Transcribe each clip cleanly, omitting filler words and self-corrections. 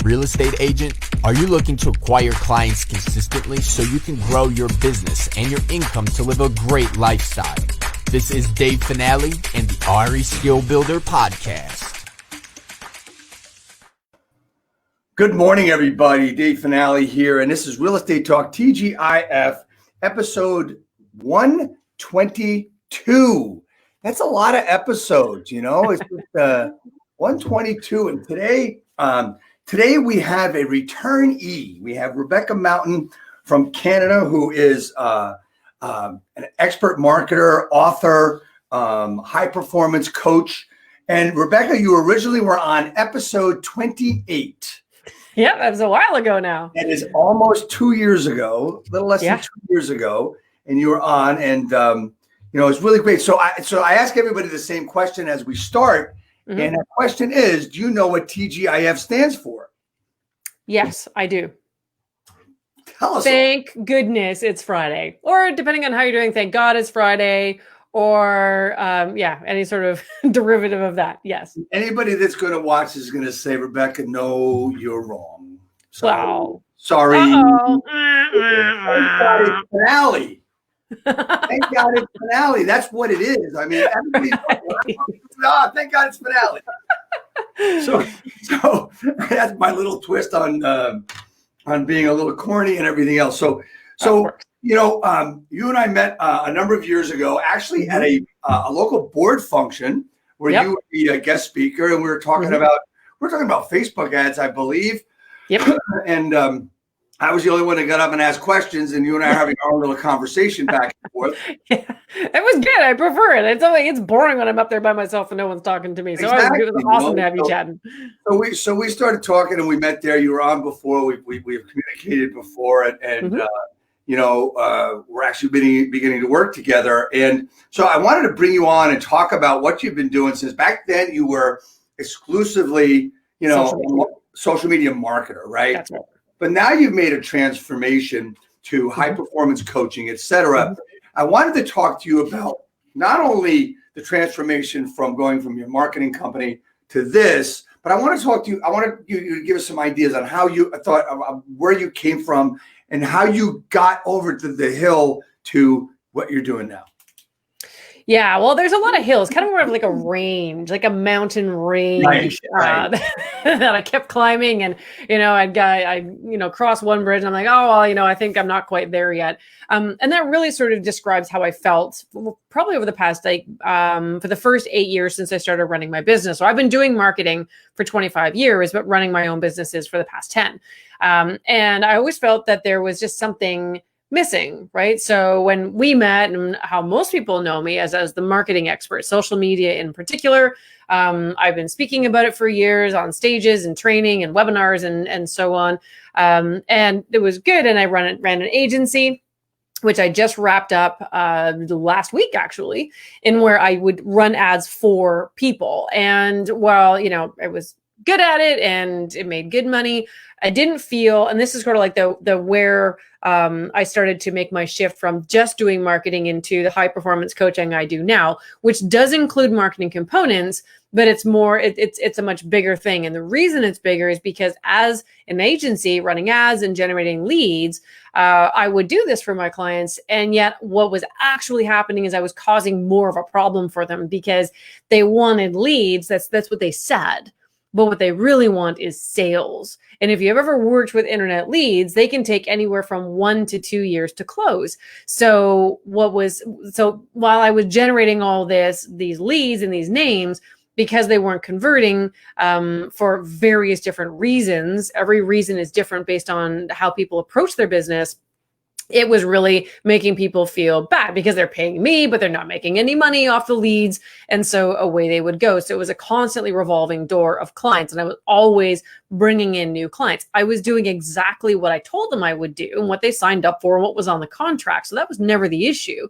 real estate agent? Are you looking to acquire clients consistently so you can grow your business and your income to live a great lifestyle? This is Dave Finale and the RE Skill Builder Podcast. Good morning, everybody. Dave Finale here, and this is Real Estate Talk TGIF, episode 122. That's a lot of episodes, you know. It's just 122, and today we have a returnee. We have Rebecca Mountain from Canada, who is an expert marketer, author, high performance coach. And Rebecca, you originally were on episode 28. Yeah, that was a while ago now. That is almost 2 years ago, a little less than 2 years ago, and you were on, and it's really great. So I ask everybody the same question as we start, and that question is: do you know what TGIF stands for? Yes, I do. Tell us. Thank goodness it's Friday, or depending on how you're doing, thank God it's Friday, or any sort of derivative of that. Yes. Anybody that's going to watch is going to say, Rebecca, no, you're wrong. So, wow. Sorry. Uh-oh. Thank God it's finale. Thank God it's finale. That's what it is. I mean, everybody's thank God it's finale. So that's my little twist on being a little corny and everything else. So you and I met a number of years ago, actually at a local board function where you would be a guest speaker, and we were talking about Facebook ads, I believe. Yep. And I was the only one that got up and asked questions, and you and I are having our own little conversation back and forth. Yeah, it was good. I prefer it. It's boring when I'm up there by myself and no one's talking to me. So it was awesome to have you chatting. So we started talking, and we met there. You were on before. We've communicated before, and we're actually beginning to work together. And so I wanted to bring you on and talk about what you've been doing since back then. You were exclusively, social media marketer, right? That's right. But now you've made a transformation to high performance coaching, et cetera. I wanted to talk to you about not only the transformation from going from your marketing company to this, but I want to talk to you. I want you to give us some ideas on how you thought, where you came from, and how you got over to the hill to what you're doing now. Yeah, well, there's a lot of hills, kind of more of like a range, like a mountain range right. that I kept climbing. And, I crossed one bridge and I'm like, oh, well, I think I'm not quite there yet. And that really sort of describes how I felt probably over the past, for the first 8 years since I started running my business. So I've been doing marketing for 25 years, but running my own businesses for the past 10. And I always felt that there was just something missing, right? So when we met, and how most people know me as the marketing expert, social media in particular, I've been speaking about it for years on stages and training and webinars and so on. And it was good. And I ran an agency, which I just wrapped up last week, actually, in where I would run ads for people. And while, I was good at it and it made good money, I didn't feel, and this is sort of like the where I started to make my shift from just doing marketing into the high performance coaching I do now, which does include marketing components, but it's more, it's a much bigger thing. And the reason it's bigger is because as an agency running ads and generating leads, I would do this for my clients. And yet what was actually happening is I was causing more of a problem for them because they wanted leads. That's what they said. But what they really want is sales. And if you've ever worked with internet leads, they can take anywhere from 1 to 2 years to close. So while I was generating all these leads and these names, because they weren't converting for various different reasons, every reason is different based on how people approach their business. It was really making people feel bad because they're paying me, but they're not making any money off the leads. And so away they would go. So it was a constantly revolving door of clients. And I was always bringing in new clients. I was doing exactly what I told them I would do and what they signed up for and what was on the contract. So that was never the issue.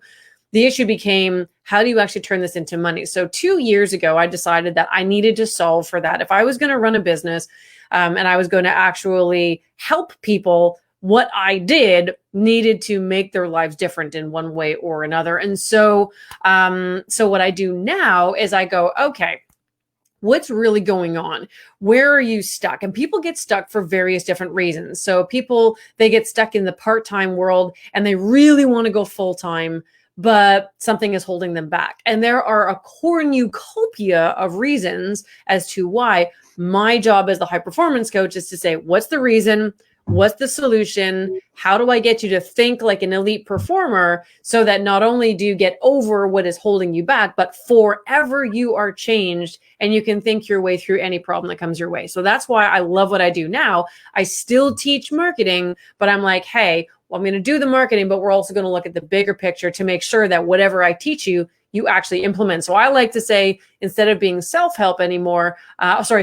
The issue became, how do you actually turn this into money? So 2 years ago, I decided that I needed to solve for that. If I was going to run a business and I was going to actually help people, what I did needed to make their lives different in one way or another. And so what I do now is I go, okay, what's really going on? Where are you stuck? And people get stuck for various different reasons. So people, they get stuck in the part-time world and they really want to go full-time, but something is holding them back. And there are a cornucopia of reasons as to why. My job as the high performance coach is to say, what's the reason? What's the solution? How do I get you to think like an elite performer so that not only do you get over what is holding you back, but forever you are changed and you can think your way through any problem that comes your way. So that's why I love what I do now. I still teach marketing, but I'm like, hey, well, I'm going to do the marketing, but we're also going to look at the bigger picture to make sure that whatever I teach you, you actually implement. So I like to say, instead of being self-help anymore,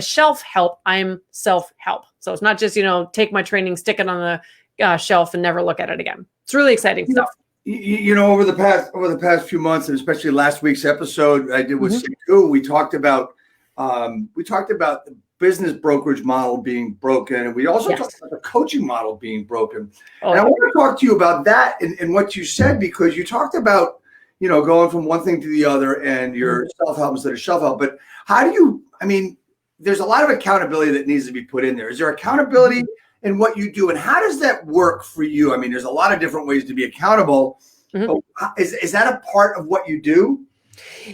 shelf-help, I'm self-help. So it's not just, take my training, stick it on the shelf and never look at it again. It's really exciting stuff. Over the past few months, and especially last week's episode I did with Siku, we talked about the business brokerage model being broken, and we also talked about the coaching model being broken. And I want to talk to you about that and what you said, because you talked about going from one thing to the other and your self-help instead of shelf-help. But how do you, there's a lot of accountability that needs to be put in there. Is there accountability in what you do? And how does that work for you? There's a lot of different ways to be accountable. But is that a part of what you do?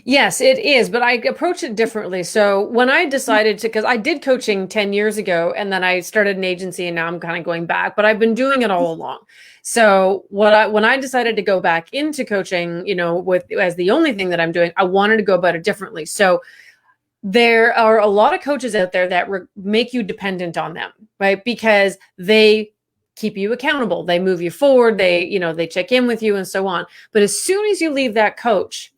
Yes, it is, but I approach it differently. So when I decided because I did coaching 10 years ago, and then I started an agency, and now I'm kind of going back, but I've been doing it all along. So when I decided to go back into coaching, as the only thing that I'm doing, I wanted to go about it differently. So there are a lot of coaches out there that make you dependent on them, right? Because they keep you accountable. They move you forward. They check in with you and so on. But as soon as you leave that coach,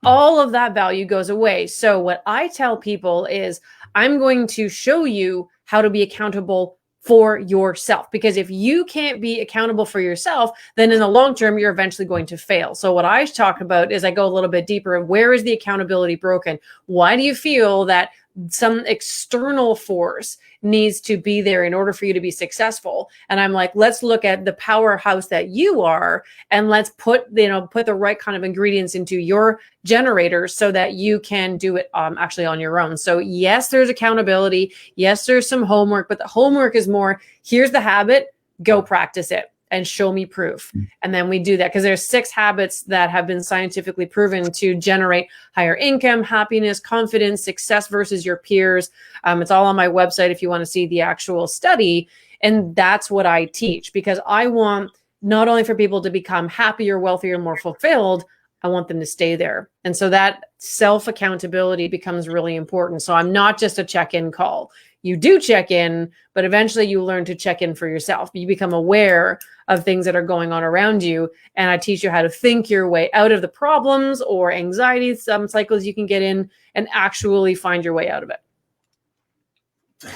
all of that value goes away. So what I tell people is, I'm going to show you how to be accountable for yourself. Because if you can't be accountable for yourself, then in the long term, you're eventually going to fail. So what I talk about is I go a little bit deeper. Where is the accountability broken? Why do you feel that some external force needs to be there in order for you to be successful? And I'm like, let's look at the powerhouse that you are, and let's put the right kind of ingredients into your generator so that you can do it actually on your own. So yes, there's accountability. Yes, there's some homework, but the homework is more, here's the habit, go practice it and show me proof. And then we do that because there's 6 habits that have been scientifically proven to generate higher income, happiness, confidence, success versus your peers. It's all on my website if you want to see the actual study. And that's what I teach, because I want not only for people to become happier, wealthier, more fulfilled, I want them to stay there. And so that self-accountability becomes really important. So I'm not just a check-in call. You do check in, but eventually you learn to check in for yourself. You become aware of things that are going on around you. And I teach you how to think your way out of the problems or anxiety, some cycles you can get in, and actually find your way out of it.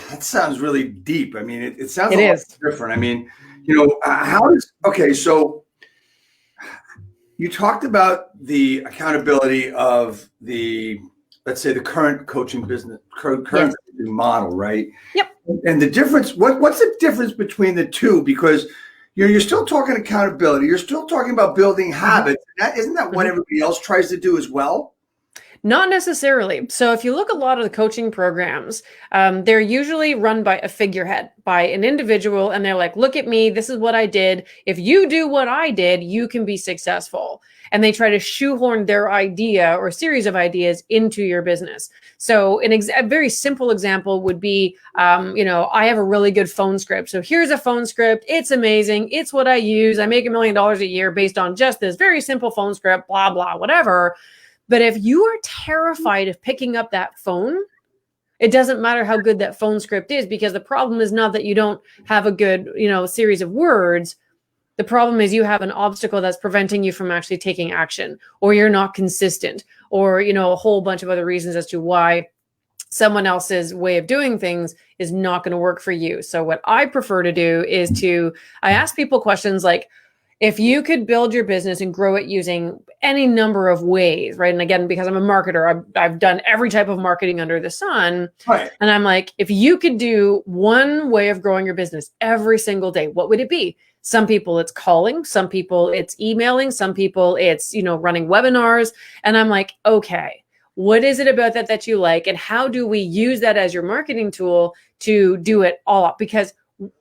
That sounds really deep. It sounds a lot different. So you talked about the accountability of let's say the current coaching business, current coaching model, right? Yep. And the difference, what's the difference between the two? Because you're still talking accountability. You're still talking about building habits. Isn't that what everybody else tries to do as well? Not necessarily. So if you look at a lot of the coaching programs, they're usually run by a figurehead, by an individual. And they're like, look at me. This is what I did. If you do what I did, you can be successful. And they try to shoehorn their idea or series of ideas into your business. So a very simple example would be, I have a really good phone script. So here's a phone script. It's amazing. It's what I use. I make $1 million a year based on just this very simple phone script, blah, blah, whatever. But if you are terrified of picking up that phone, it doesn't matter how good that phone script is, because the problem is not that you don't have a good, series of words. The problem is you have an obstacle that's preventing you from actually taking action, or you're not consistent, or, a whole bunch of other reasons as to why someone else's way of doing things is not going to work for you. So what I prefer to do is I ask people questions like, if you could build your business and grow it using any number of ways, right? And again, because I'm a marketer, I've done every type of marketing under the sun. Right. And I'm like, if you could do one way of growing your business every single day, what would it be? Some people it's calling, some people it's emailing, some people it's, running webinars. And I'm like, okay, What is it about that you like? And how do we use that as your marketing tool to do it all up? Because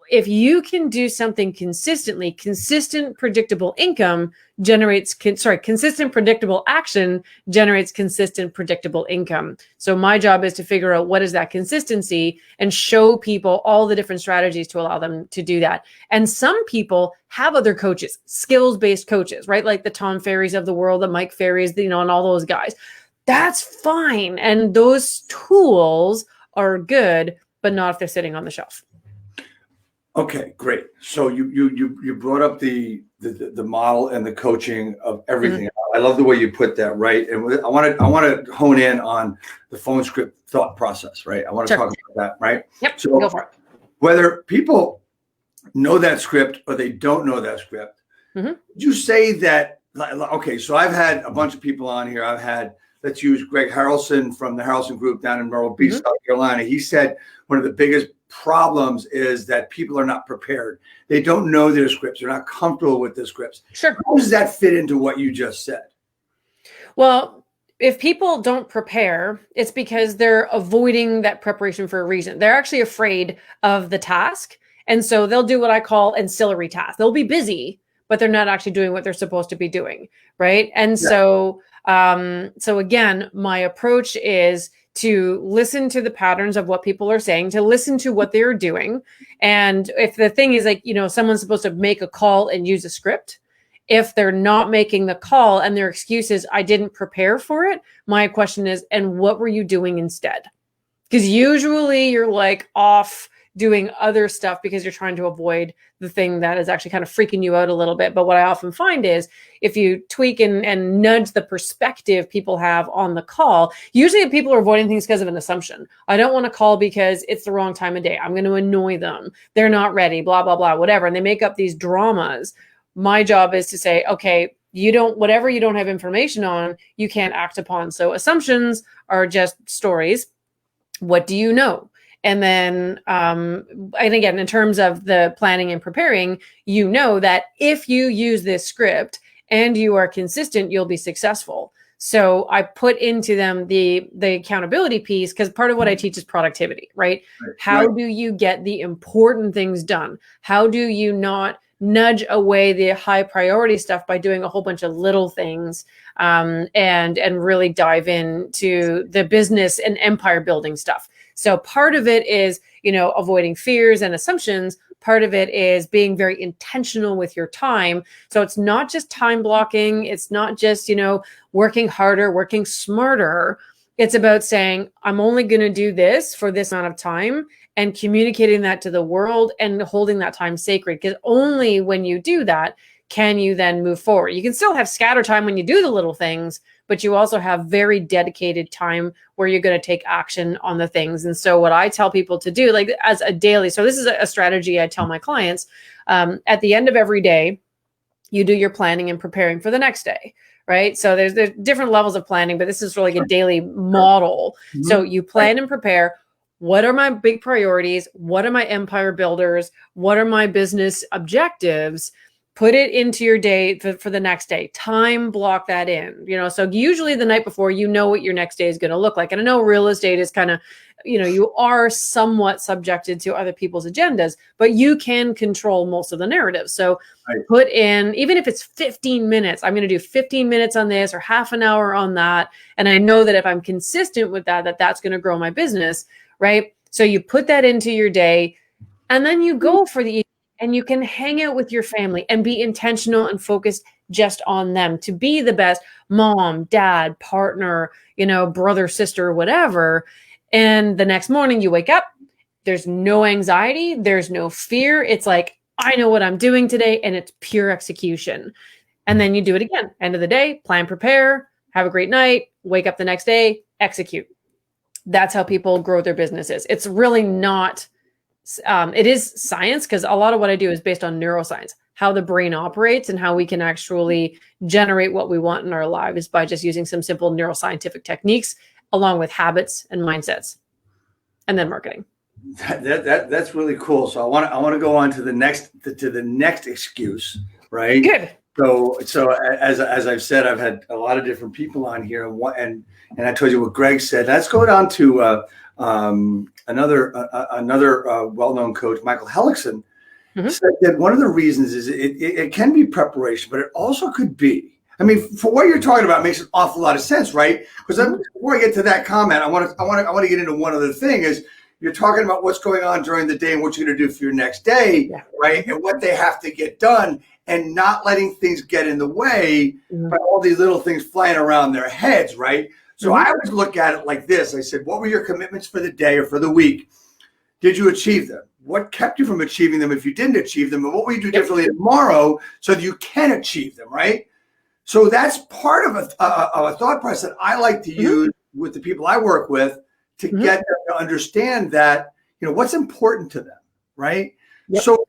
if you can do something consistently, consistent, predictable income generates, consistent, predictable action generates consistent, predictable income. So my job is to figure out what is that consistency and show people all the different strategies to allow them to do that. And some people have other coaches, skills-based coaches, right? Like the Tom Ferrys of the world, the Mike Ferrys, and all those guys. That's fine. And those tools are good, but not if they're sitting on the shelf. Okay, great. So you brought up the model and the coaching of everything. Mm-hmm. I love the way you put that, right? And I want to hone in on the phone script thought process, right? I want to talk about that, right? Yep. So go for it. Whether people know that script or they don't know that script, would you say that? Okay, so I've had a bunch of people on here. I've had, let's use Greg Harrelson from the Harrelson Group down in Myrtle Beach, South Carolina. He said one of the biggest problems is that people are not prepared. They don't know their scripts. They're not comfortable with their scripts. Sure. How does that fit into what you just said? Well, if people don't prepare, it's because they're avoiding that preparation for a reason. They're actually afraid of the task. And so they'll do what I call ancillary tasks. They'll be busy, but they're not actually doing what they're supposed to be doing. Right. And so again, my approach is to listen to the patterns of what people are saying, to listen to what they're doing. And if the thing is like, someone's supposed to make a call and use a script, if they're not making the call and their excuse is, I didn't prepare for it, my question is, and what were you doing instead? Because usually you're like off doing other stuff because you're trying to avoid the thing that is actually kind of freaking you out a little bit. But what I often find is if you tweak and nudge the perspective people have on the call, usually people are avoiding things because of an assumption. I don't want to call because it's the wrong time of day. I'm going to annoy them. They're not ready, blah, blah, blah, whatever. And they make up these dramas. My job is to say, okay, whatever you don't have information on, you can't act upon. So assumptions are just stories. What do you know? And then, and again, in terms of the planning and preparing, that if you use this script and you are consistent, you'll be successful. So I put into them the accountability piece because part of what I teach is productivity, right? How do you get the important things done? How do you not nudge away the high priority stuff by doing a whole bunch of little things and really dive into the business and empire building stuff? So part of it is, avoiding fears and assumptions. Part of it is being very intentional with your time. So it's not just time blocking. It's not just, working harder, working smarter. It's about saying, I'm only going to do this for this amount of time and communicating that to the world and holding that time sacred. Because only when you do that can you then move forward. You can still have scatter time when you do the little things, but you also have very dedicated time where you're going to take action on the things. And so what I tell people to do, like as a daily, so this is a strategy I tell my clients, at the end of every day, you do your planning and preparing for the next day, right? So there's different levels of planning, but this is really like a daily model. Mm-hmm. So you plan and prepare. What are my big priorities? What are my empire builders? What are my business objectives? Put it into your day for the next day. Time block that in, so usually the night before, what your next day is going to look like. And I know real estate is kind of, you are somewhat subjected to other people's agendas, but you can control most of the narrative. So put in, even if it's 15 minutes, I'm going to do 15 minutes on this or half an hour on that. And I know that if I'm consistent with that's going to grow my business, right? So you put that into your day and then you go for the and you can hang out with your family and be intentional and focused just on them to be the best mom, dad, partner, brother, sister, whatever. And the next morning you wake up, there's no anxiety, there's no fear. It's like, I know what I'm doing today and it's pure execution. And then you do it again. End of the day, plan, prepare, have a great night, wake up the next day, execute. That's how people grow their businesses. It's really not it is science because a lot of what I do is based on neuroscience, how the brain operates and how we can actually generate what we want in our lives by just using some simple neuroscientific techniques along with habits and mindsets and then marketing. That's really cool. So I want to go on to the next excuse, right? Good. So as I've said, I've had a lot of different people on here and and I told you what Greg said. Let's go down to another well-known coach, Michael Hellickson, said that one of the reasons is it can be preparation, but it also could be. I mean, for what you're talking about, makes an awful lot of sense, right? Because before I get to that comment, I want to get into one other thing. Is you're talking about what's going on during the day and what you're going to do for your next day, right? And what they have to get done, and not letting things get in the way by all these little things flying around their heads, right? So I always look at it like this. I said, what were your commitments for the day or for the week? Did you achieve them? What kept you from achieving them if you didn't achieve them? And what will you do differently tomorrow so that you can achieve them, right? So that's part of a thought process that I like to use with the people I work with to get them to understand that, what's important to them, right? So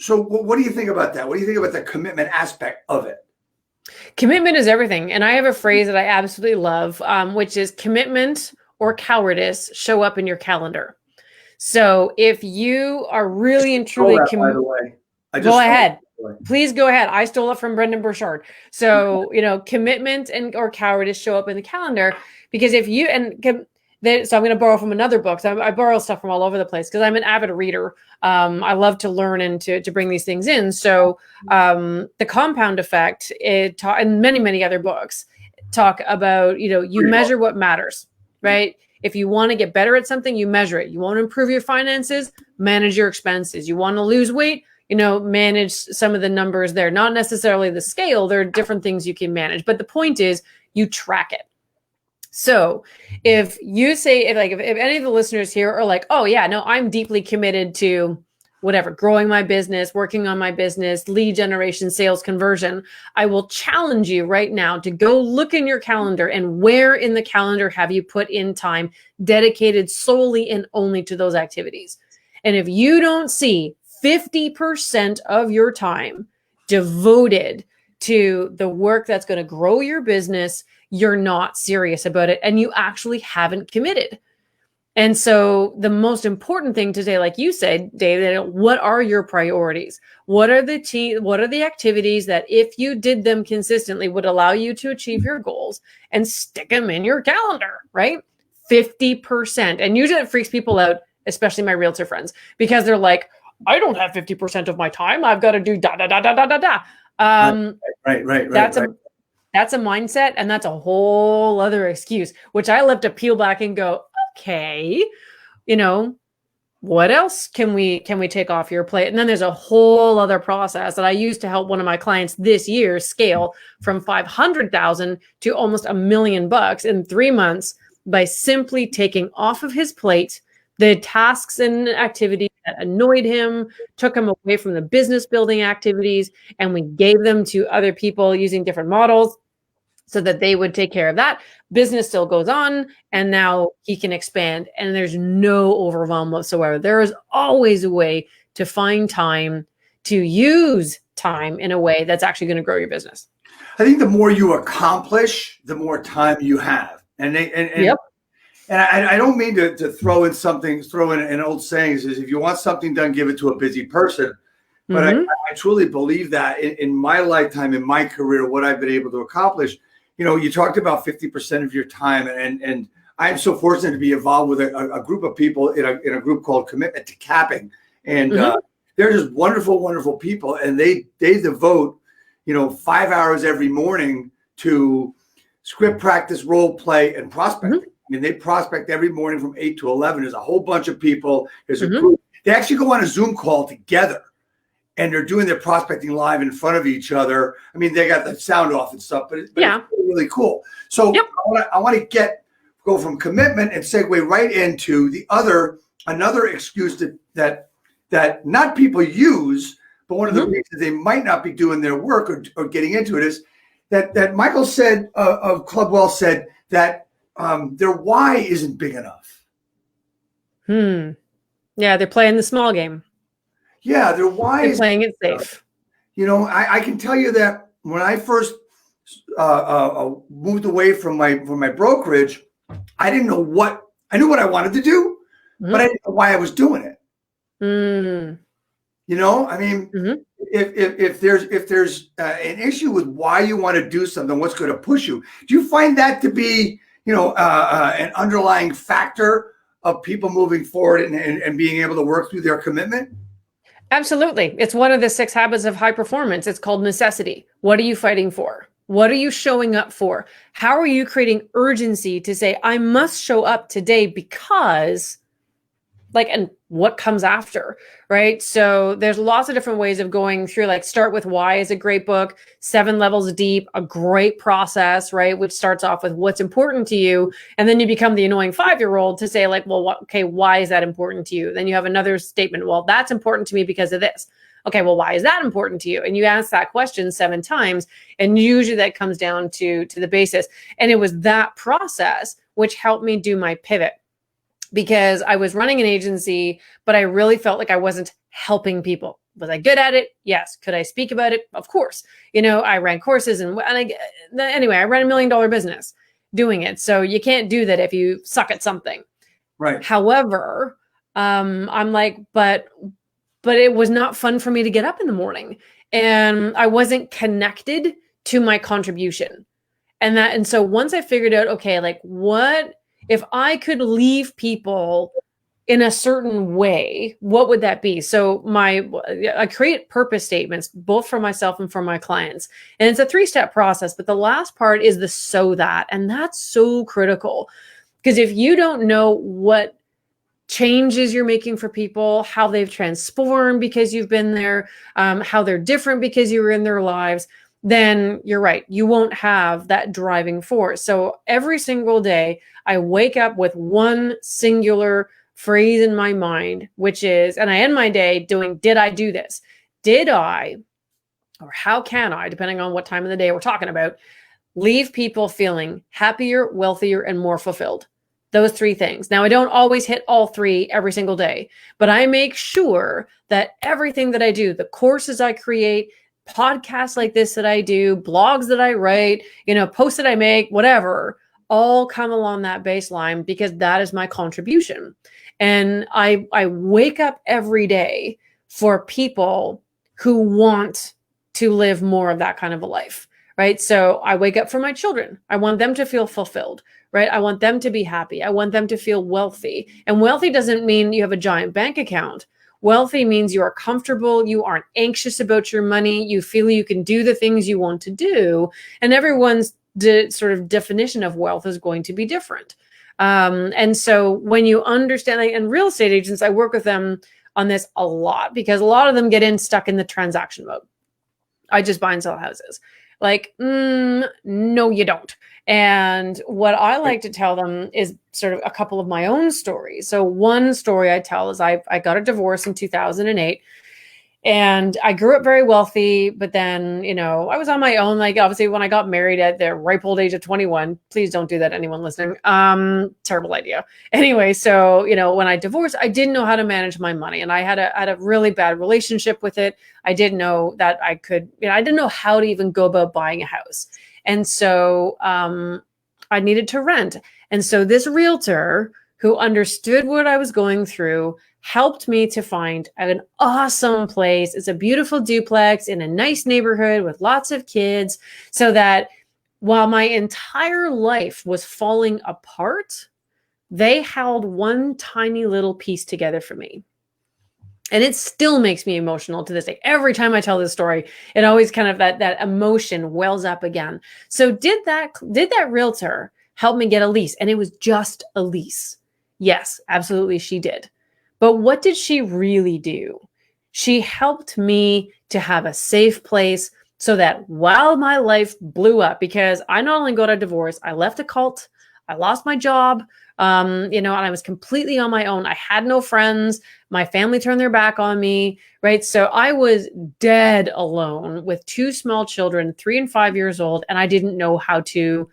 what do you think about that? What do you think about the commitment aspect of it? Commitment is everything. And I have a phrase that I absolutely love, which is commitment or cowardice show up in your calendar. So if you are really and truly by the way, go ahead. Please go ahead. I stole it from Brendan Burchard. So, commitment or cowardice show up in the calendar, because if you, so I'm going to borrow from another book. So I borrow stuff from all over the place because I'm an avid reader. I love to learn and to bring these things in. So the compound effect, and many, many other books talk about, you measure what matters, right? If you want to get better at something, you measure it. You want to improve your finances, manage your expenses. You want to lose weight, manage some of the numbers there, not necessarily the scale. There are different things you can manage, but the point is you track it. So if you say, if any of the listeners here are like, oh yeah, no, I'm deeply committed to whatever, growing my business, working on my business, lead generation, sales conversion, I will challenge you right now to go look in your calendar, and where in the calendar have you put in time dedicated solely and only to those activities? And if you don't see 50% of your time devoted to the work that's going to grow your business, you're not serious about it, and you actually haven't committed. And so the most important thing today, like you said, Dave, what are your priorities? What are the activities that if you did them consistently would allow you to achieve your goals, and stick them in your calendar, right? 50%. And usually it freaks people out, especially my realtor friends, because they're like, I don't have 50% of my time. I've got to do da, da, da, da, da, da, da. Right. That's a mindset, and that's a whole other excuse, which I love to peel back and go, okay, what else can we take off your plate? And then there's a whole other process that I used to help one of my clients this year scale from 500,000 to almost $1 million in 3 months by simply taking off of his plate the tasks and activities that annoyed him, took him away from the business building activities, and we gave them to other people using different models so that they would take care of that. Business still goes on, and now he can expand, and there's no overwhelm whatsoever. There is always a way to find time, to use time in a way that's actually going to grow your business. I think the more you accomplish, the more time you have. Yep. And I don't mean to throw in an old saying is if you want something done, give it to a busy person. But I truly believe that in my lifetime, in my career, what I've been able to accomplish, you talked about 50% of your time. And I'm so fortunate to be involved with a group of people in a group called Commitment to Capping. And they're just wonderful, wonderful people. And they devote, 5 hours every morning to script practice, role play, and prospecting. I mean, they prospect every morning from 8 to 11. There's a whole bunch of people. There's a group. They actually go on a Zoom call together, and they're doing their prospecting live in front of each other. I mean, they got the sound off and stuff, but it's really cool. So I want to go from commitment and segue right into another excuse that not people use, but one of the reasons they might not be doing their work or getting into it is that Michael said of Clubwell said that their why isn't big enough. Yeah, they're playing the small game. Yeah, their why is playing it safe. I can tell you that when I first moved away from my brokerage, I didn't know I knew what I wanted to do, but I didn't know why I was doing it. I mean, if there's an issue with why you want to do something, what's going to push you? Do you find that to be an underlying factor of people moving forward and being able to work through their commitment? Absolutely. It's one of the 6 habits of high performance. It's called necessity. What are you fighting for? What are you showing up for? How are you creating urgency to say, I must show up today because, and what comes after, right? So there's lots of different ways of going through, Start With Why is a great book, 7 Levels Deep, a great process, right? Which starts off with what's important to you. And then you become the annoying 5-year-old to say why is that important to you? Then you have another statement. Well, that's important to me because of this. Okay, well, why is that important to you? And you ask that question 7 times, and usually that comes down to the basis. And it was that process which helped me do my pivot, because I was running an agency, but I really felt like I wasn't helping people. Was I good at it? Yes. Could I speak about it? Of course. I ran courses anyway, I ran $1 million business doing it. So you can't do that if you suck at something. Right. However, I'm like, but it was not fun for me to get up in the morning, and I wasn't connected to my contribution. And so once I figured out, okay, what if I could leave people in a certain way, what would that be? So I create purpose statements, both for myself and for my clients. And it's a 3-step process, but the last part is the so that, and that's so critical, because if you don't know what changes you're making for people, how they've transformed because you've been there, how they're different because you were in their lives, then you're right. You won't have that driving force. So every single day I wake up with one singular phrase in my mind, which is, and I end my day doing, did I do this? Did I, or how can I, depending on what time of the day we're talking about, leave people feeling happier, wealthier, and more fulfilled? Those 3 things. Now, I don't always hit all 3 every single day, but I make sure that everything that I do, the courses I create, podcasts like this that I do, blogs that I write, posts that I make, whatever, all come along that baseline, because that is my contribution. And I wake up every day for people who want to live more of that kind of a life, right? So I wake up for my children. I want them to feel fulfilled, right? I want them to be happy. I want them to feel wealthy. And wealthy doesn't mean you have a giant bank account. Wealthy means you are comfortable, you aren't anxious about your money, you feel you can do the things you want to do. And everyone's sort of definition of wealth is going to be different. And so when you understand, and real estate agents, I work with them on this a lot, because a lot of them get stuck in the transaction mode. I just buy and sell houses. No, you don't. And what I like to tell them is sort of a couple of my own stories. So one story I tell is I got a divorce in 2008, and I grew up very wealthy, but then, I was on my own. Obviously when I got married at the ripe old age of 21, please don't do that, anyone listening. Terrible idea. Anyway, so, when I divorced, I didn't know how to manage my money, and I had a really bad relationship with it. I didn't know that I could, I didn't know how to even go about buying a house. And so I needed to rent. And so this realtor, who understood what I was going through, helped me to find an awesome place. It's a beautiful duplex in a nice neighborhood with lots of kids, so that while my entire life was falling apart, they held one tiny little piece together for me. And it still makes me emotional to this day. Every time I tell this story, it always kind of that emotion wells up again. So did that realtor help me get a lease? And it was just a lease. Yes, absolutely, she did. But what did she really do? She helped me to have a safe place, so that while my life blew up, because I not only got a divorce, I left a cult, I lost my job, and I was completely on my own. I had no friends. My family turned their back on me, right? So I was dead alone with 2 small children, 3 and 5 years old, and I didn't know how to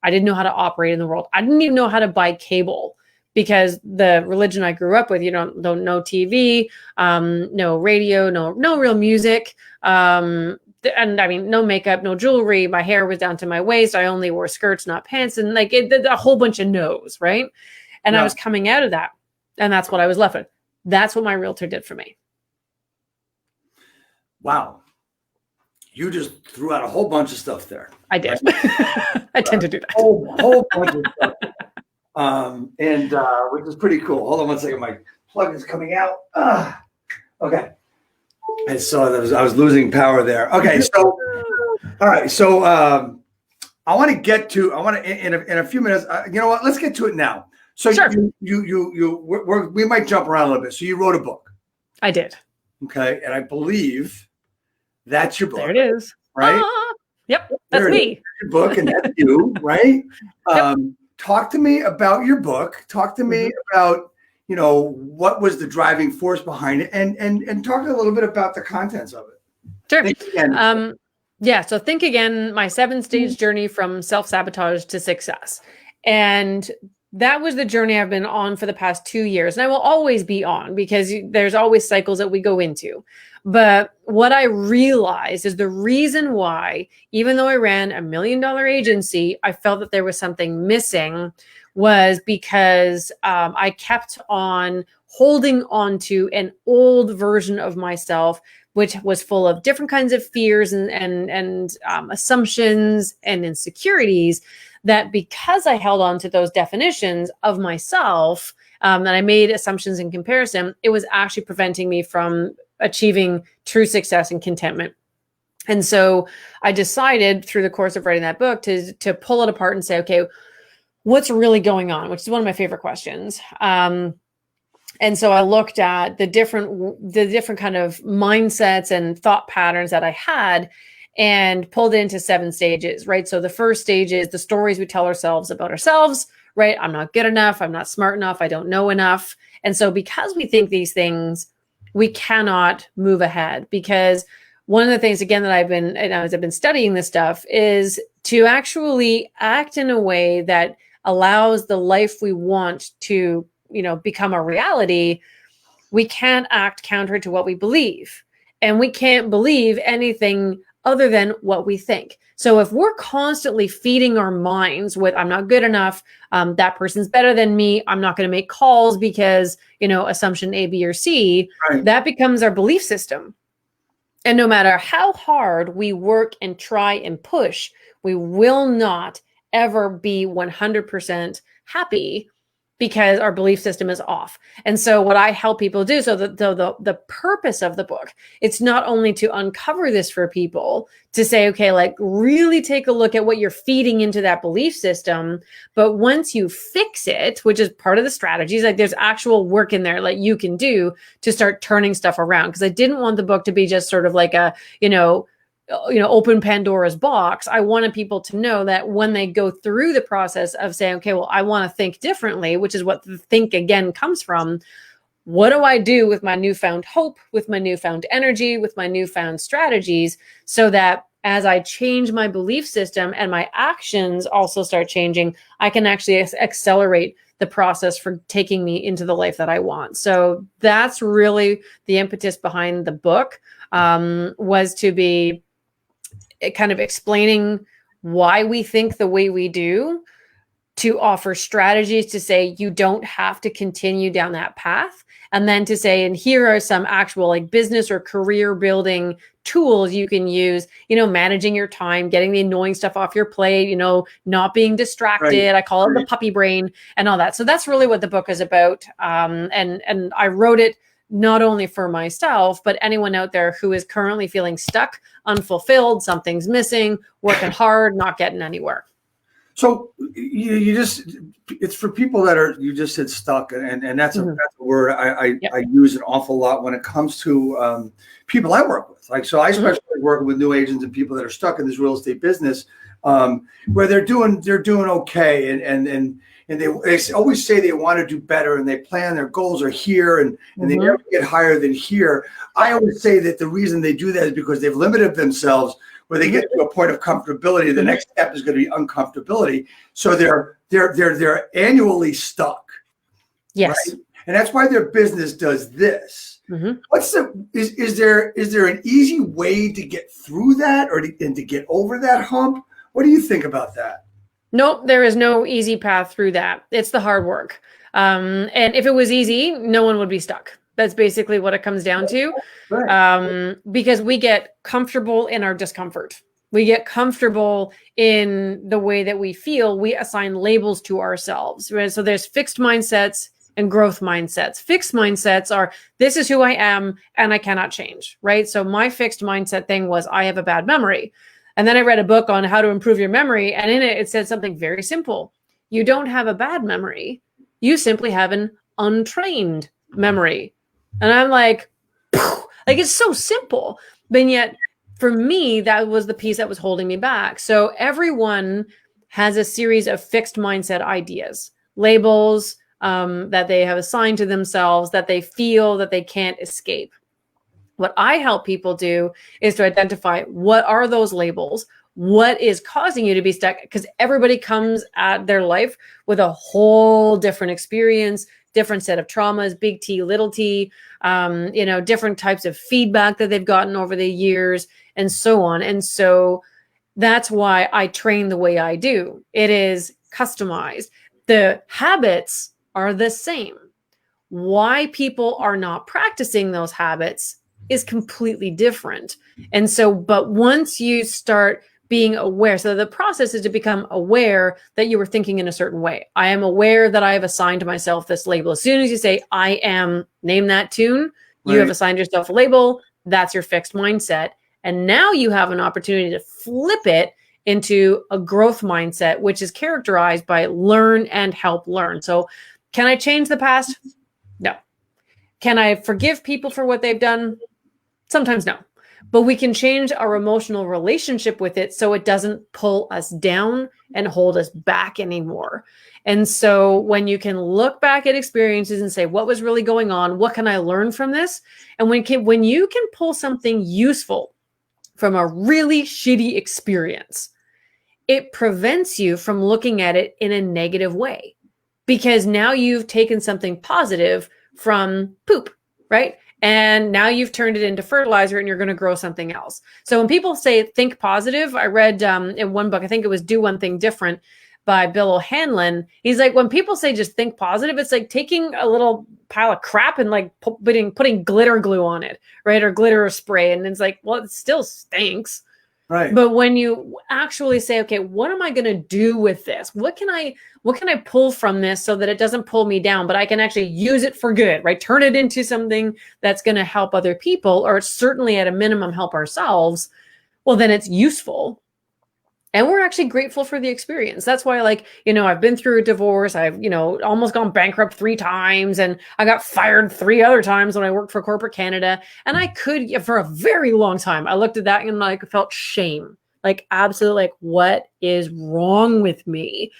operate in the world. I didn't even know how to buy cable, because the religion I grew up with, don't no TV, no radio, no real music. And I mean, no makeup, no jewelry. My hair was down to my waist. I only wore skirts, not pants. And a whole bunch of no's, right? And yeah. I was coming out of that. And that's what I was left with. That's what my realtor did for me. Wow. you just threw out a whole bunch of stuff there. I did. I tend to do that. Whole bunch of stuff. And which is pretty cool. Hold on one second. My plug is coming out. Okay. I saw that I was losing power there. Okay. So, all right. So I want to in a few minutes, you know what? Let's get to it now. So sure. we might jump around a little bit. So you wrote a book. I did. Okay. And I believe that's your book. There it is. Right? Yep. That's me. Your book, and that's you, right? Yep. Talk to me about your book. Talk to me about, what was the driving force behind it, and talk a little bit about the contents of it. Sure. Yeah. So Think Again, my 7-stage journey from self-sabotage to success. And that was the journey I've been on for the past 2 years. And I will always be on because there's always cycles that we go into. But what I realized is the reason why, even though I ran $1 million agency, I felt that there was something missing was because I kept on holding on to an old version of myself, which was full of different kinds of fears and assumptions and insecurities, that because I held on to those definitions of myself, that I made assumptions in comparison, it was actually preventing me from achieving true success and contentment. And so I decided through the course of writing that book to pull it apart and say, okay, what's really going on? Which is one of my favorite questions. And so I looked at the different kind of mindsets and thought patterns that I had and pulled it into 7 stages, right? So the first stage is the stories we tell ourselves about ourselves, right? I'm not good enough. I'm not smart enough. I don't know enough. And so because we think these things, we cannot move ahead, because one of the things, again, that as I've been studying this stuff, is to actually act in a way that allows the life we want to, become a reality. We can't act counter to what we believe, and we can't believe anything other than what we think. So if we're constantly feeding our minds with, I'm not good enough, that person's better than me, I'm not going to make calls because, assumption A, B, or C, right, that becomes our belief system. And no matter how hard we work and try and push, we will not ever be 100% happy because our belief system is off. And so what I help people do, so the purpose of the book, it's not only to uncover this for people, to say, okay, like really take a look at what you're feeding into that belief system. But once you fix it, which is part of the strategies, like there's actual work in there like you can do to start turning stuff around. Because I didn't want the book to be just sort of like a, open Pandora's box. I wanted people to know that when they go through the process of saying, okay, well, I want to think differently, which is what the Think Again comes from. What do I do with my newfound hope, with my newfound energy, with my newfound strategies, so that as I change my belief system and my actions also start changing, I can actually accelerate the process for taking me into the life that I want. So that's really the impetus behind the book, was to be kind of explaining why we think the way we do, to offer strategies to say you don't have to continue down that path, and then to say, and here are some actual like business or career building tools you can use, managing your time, getting the annoying stuff off your plate, not being distracted. Right. I call it the puppy brain and all that. So that's really what the book is about. And I wrote it not only for myself, but anyone out there who is currently feeling stuck, unfulfilled, something's missing, working hard, not getting anywhere. So it's for people that are, you just said stuck, and that's a word I use an awful lot when it comes to people I work with. Like, so I especially work with new agents and people that are stuck in this real estate business, where they're doing okay, and they always say they want to do better, and they plan their goals are here, and they never get higher than here. I always say that the reason they do that is because they've limited themselves. Where they get to a point of comfortability, the next step is going to be uncomfortability. So they're annually stuck. Yes, right? And that's why their business does this. Is there an easy way to get through that, and to get over that hump? What do you think about that? Nope, there is no easy path through that. It's the hard work. And if it was easy, no one would be stuck. That's basically what it comes down to. Right. Because we get comfortable in our discomfort. We get comfortable in the way that we feel. We assign labels to ourselves. Right? So there's fixed mindsets and growth mindsets. Fixed mindsets are, this is who I am and I cannot change, right? So my fixed mindset thing was, I have a bad memory. And then I read a book on how to improve your memory. And in it, it said something very simple. You don't have a bad memory. You simply have an untrained memory. And I'm like it's so simple. But yet for me, that was the piece that was holding me back. So everyone has a series of fixed mindset ideas, labels, that they have assigned to themselves, that they feel that they can't escape. What I help people do is to identify, what are those labels? What is causing you to be stuck? Because everybody comes at their life with a whole different experience, different set of traumas, big T, little t, different types of feedback that they've gotten over the years and so on. And so that's why I train the way I do. It is customized. The habits are the same. Why people are not practicing those habits is completely different. And so, but once you start being aware, so the process is to become aware that you were thinking in a certain way. I am aware that I have assigned to myself this label. As soon as you say, I am, name that tune, you have assigned yourself a label. That's your fixed mindset. And now you have an opportunity to flip it into a growth mindset, which is characterized by learn and help learn. So can I change the past? No. Can I forgive people for what they've done? Sometimes no. But we can change our emotional relationship with it so it doesn't pull us down and hold us back anymore. And so when you can look back at experiences and say, what was really going on? What can I learn from this? And when you can pull something useful from a really shitty experience, it prevents you from looking at it in a negative way, because now you've taken something positive from poop, right? And now you've turned it into fertilizer and you're going to grow something else. So when people say think positive, I read in one book, I think it was Do One Thing Different by Bill O'Hanlon. He's like, when people say just think positive, it's like taking a little pile of crap and like putting glitter glue on it, right? Or glitter spray. And it's like, well, it still stinks. Right. But when you actually say, okay, what am I going to do with this? What can I pull from this so that it doesn't pull me down, but I can actually use it for good, right? Turn it into something that's going to help other people, or certainly at a minimum help ourselves. Well, then it's useful. And we're actually grateful for the experience. That's why, I've been through a divorce. I've, almost gone bankrupt 3 times, and I got fired 3 other times when I worked for corporate Canada. And I could, for a very long time, I looked at that and I felt shame, absolutely, what is wrong with me?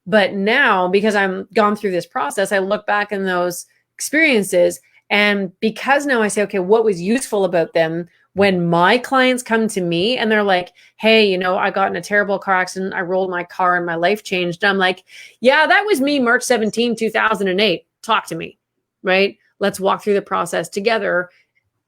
But now, because I'm gone through this process, I look back in those experiences, and because now I say, okay, what was useful about them? When my clients come to me and they're like, hey, I got in a terrible car accident, I rolled my car and my life changed. I'm like, yeah, that was me, March 17, 2008. Talk to me, right? Let's walk through the process together.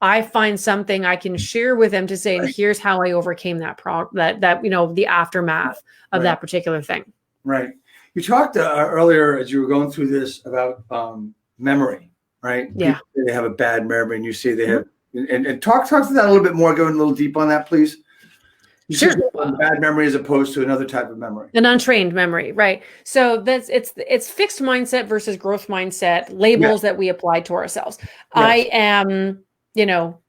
I find something I can share with them to say, and here's how I overcame that the aftermath of that particular thing. Right. You talked earlier as you were going through this about memory, right? Yeah. People, they have a bad memory, and you see they have. And talk to that a little bit more, going a little deep on that, please. Sure. Bad memory as opposed to another type of memory. An untrained memory, right? So it's fixed mindset versus growth mindset labels that we apply to ourselves. Yes. I am,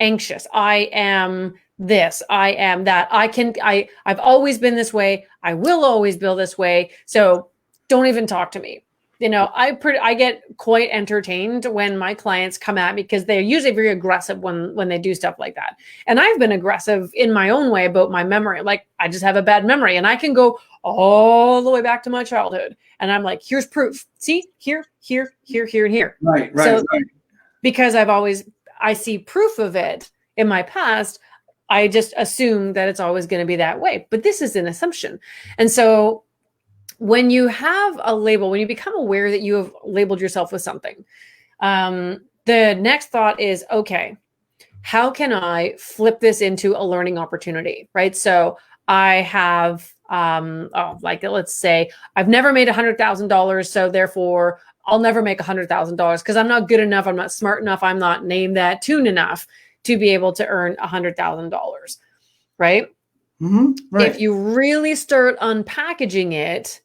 anxious. I am this. I am that. I've always been this way. I will always be this way. So don't even talk to me. I get quite entertained when my clients come at me, because they're usually very aggressive when they do stuff like that. And I've been aggressive in my own way about my memory. I just have a bad memory, and I can go all the way back to my childhood. And I'm like, here's proof. See, here, and here. Right. Because I see proof of it in my past, I just assume that it's always going to be that way. But this is an assumption. And so when you have a label, when you become aware that you have labeled yourself with something, the next thought is, okay, how can I flip this into a learning opportunity, right? So I have, let's say I've never made $100,000. So therefore I'll never make $100,000 because I'm not good enough. I'm not smart enough. I'm not named that tune enough to be able to earn $100,000. Right? Right. If you really start unpackaging it,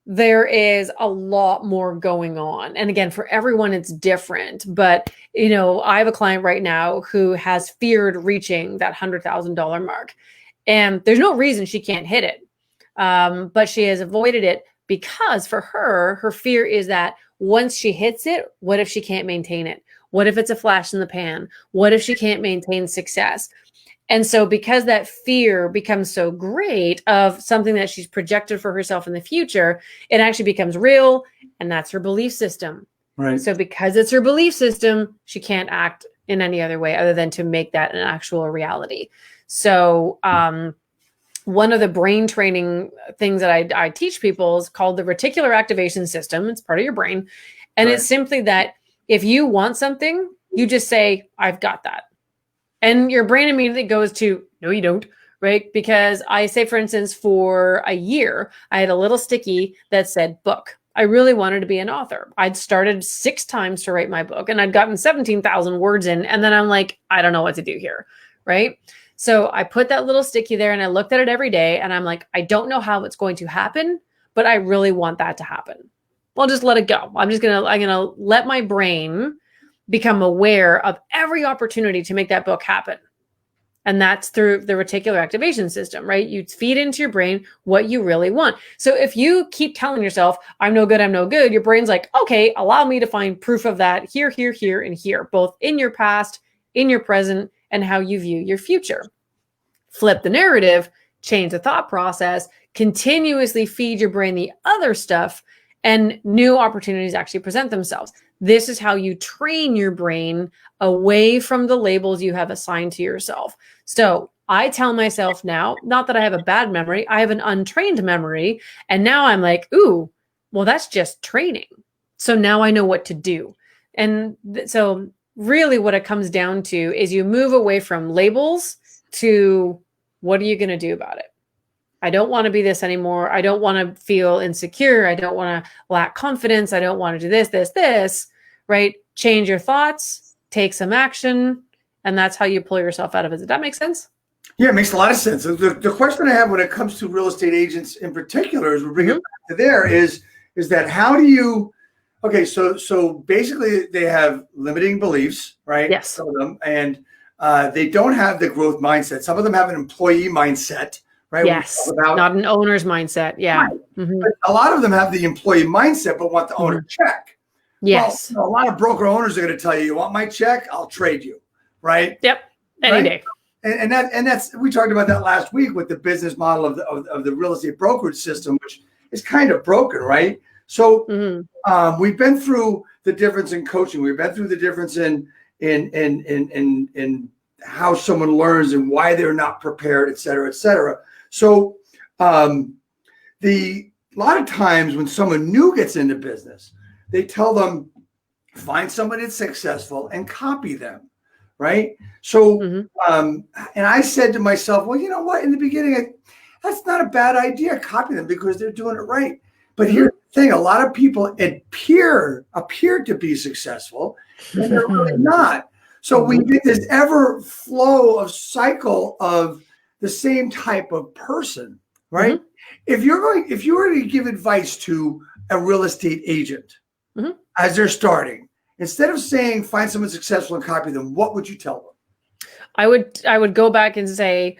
there is a lot more going on. And again, for everyone, it's different. But, I have a client right now who has feared reaching that $100,000 mark. And there's no reason she can't hit it. But she has avoided it because for her fear is that once she hits it, what if she can't maintain it? What if it's a flash in the pan? What if she can't maintain success? And so because that fear becomes so great of something that she's projected for herself in the future, it actually becomes real. And that's her belief system. Right. So because it's her belief system, she can't act in any other way other than to make that an actual reality. So one of the brain training things that I teach people is called the reticular activation system. It's part of your brain. And It's simply that if you want something, you just say, I've got that. And your brain immediately goes to, no, you don't, right? Because I say, for instance, for a year, I had a little sticky that said book. I really wanted to be an author. I'd started 6 times to write my book and I'd gotten 17,000 words in. And then I'm like, I don't know what to do here, right? So I put that little sticky there and I looked at it every day and I'm like, I don't know how it's going to happen, but I really want that to happen. Well, just let it go. I'm gonna let my brain become aware of every opportunity to make that book happen. And that's through the reticular activation system, right? You feed into your brain what you really want. So if you keep telling yourself, I'm no good, your brain's like, okay, allow me to find proof of that here, and here, both in your past, in your present, and how you view your future. Flip the narrative, change the thought process, continuously feed your brain the other stuff, and new opportunities actually present themselves. This is how you train your brain away from the labels you have assigned to yourself. So I tell myself now, not that I have a bad memory, I have an untrained memory. And now I'm like, ooh, well, that's just training. So now I know what to do. And so really what it comes down to is you move away from labels to what are you going to do about it? I don't want to be this anymore. I don't want to feel insecure. I don't want to lack confidence. I don't want to do this, right? Change your thoughts, take some action, and that's how you pull yourself out of it. Does that make sense? Yeah, it makes a lot of sense. The question I have when it comes to real estate agents in particular, as we bring it back to there, is that how do you, okay, so basically they have limiting beliefs, right? Yes. Some of them, and they don't have the growth mindset. Some of them have an employee mindset. Right? Yes, not an owner's mindset. Yeah. Right. But a lot of them have the employee mindset, but want the owner check. Yes. Well, a lot of broker owners are going to tell you, you want my check? I'll trade you. Right. Yep. Any day. And that's, we talked about that last week with the business model of the real estate brokerage system, which is kind of broken. Right. So we've been through the difference in coaching. We've been through the difference in how someone learns and why they're not prepared, et cetera, et cetera. So a lot of times when someone new gets into business, they tell them, find someone that's successful and copy them, right? So, and I said to myself, well, you know what? In the beginning, that's not a bad idea, copy them because they're doing it right. But here's the thing, a lot of people appear to be successful and they're really not. So we get this ever flow of cycle of the same type of person, right? If you were to give advice to a real estate agent as they're starting, instead of saying find someone successful and copy them, what would you tell them? I would go back and say,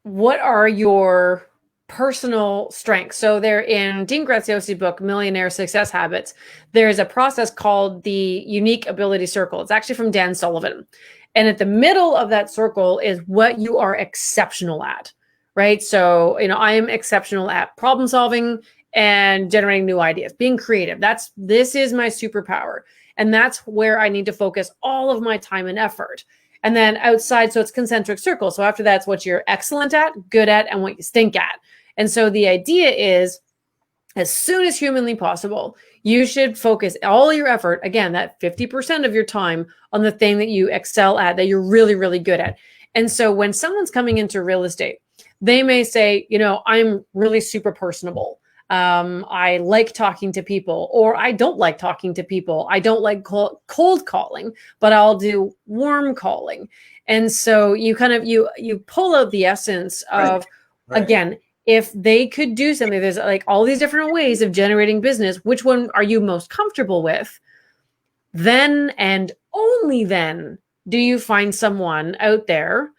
what are your personal strengths? So there in Dean Graziosi's book, Millionaire Success Habits, there's a process called the unique ability circle. It's actually from Dan Sullivan. And at the middle of that circle is what you are exceptional at, right? So, I am exceptional at problem solving and generating new ideas, being creative. This is my superpower. And that's where I need to focus all of my time and effort. And then outside, so it's concentric circle. So after that's what you're excellent at, good at, and what you stink at. And so the idea is, as soon as humanly possible, you should focus all your effort, again, that 50% of your time on the thing that you excel at, that you're really, really good at. And so when someone's coming into real estate, they may say, I'm really super personable. I like talking to people, or I don't like talking to people. I don't like cold calling, but I'll do warm calling. And so you kind of, you pull out the essence of, again, if they could do something, there's like all these different ways of generating business. Which one are you most comfortable with? Then and only then do you find someone out there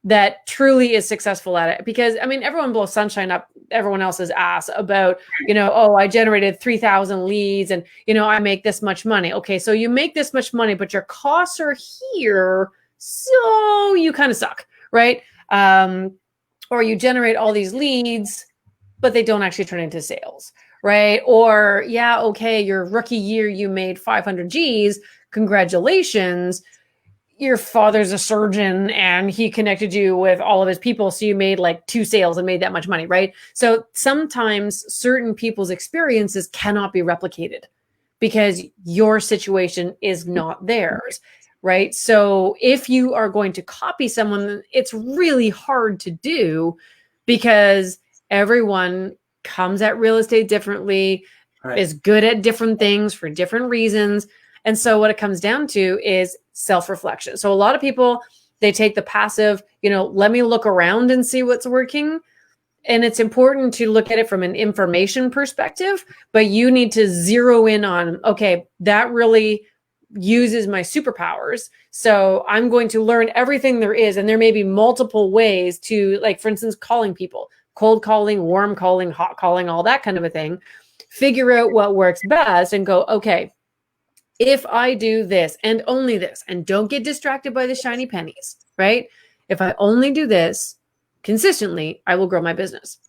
that truly is successful at it. Because I mean, everyone blows sunshine up everyone else's ass about, oh, I generated 3,000 leads and, I make this much money. Okay. So you make this much money, but your costs are here. So you kind of suck, right? Or you generate all these leads, but they don't actually turn into sales, right? Or yeah, okay, your rookie year, you made 500 G's. Congratulations. Your father's a surgeon and he connected you with all of his people. So you made like 2 sales and made that much money, right? So sometimes certain people's experiences cannot be replicated because your situation is not theirs, right? So if you are going to copy someone, it's really hard to do because everyone comes at real estate differently, is good at different things for different reasons. And so what it comes down to is self-reflection. So a lot of people, they take the passive, let me look around and see what's working. And it's important to look at it from an information perspective, but you need to zero in on, okay, that really uses my superpowers. So I'm going to learn everything there is. And there may be multiple ways to, like, for instance, calling people, cold calling, warm calling, hot calling, all that kind of a thing. Figure out what works best and go, okay, if I do this and only this, and don't get distracted by the shiny pennies, right? If I only do this consistently, I will grow my business.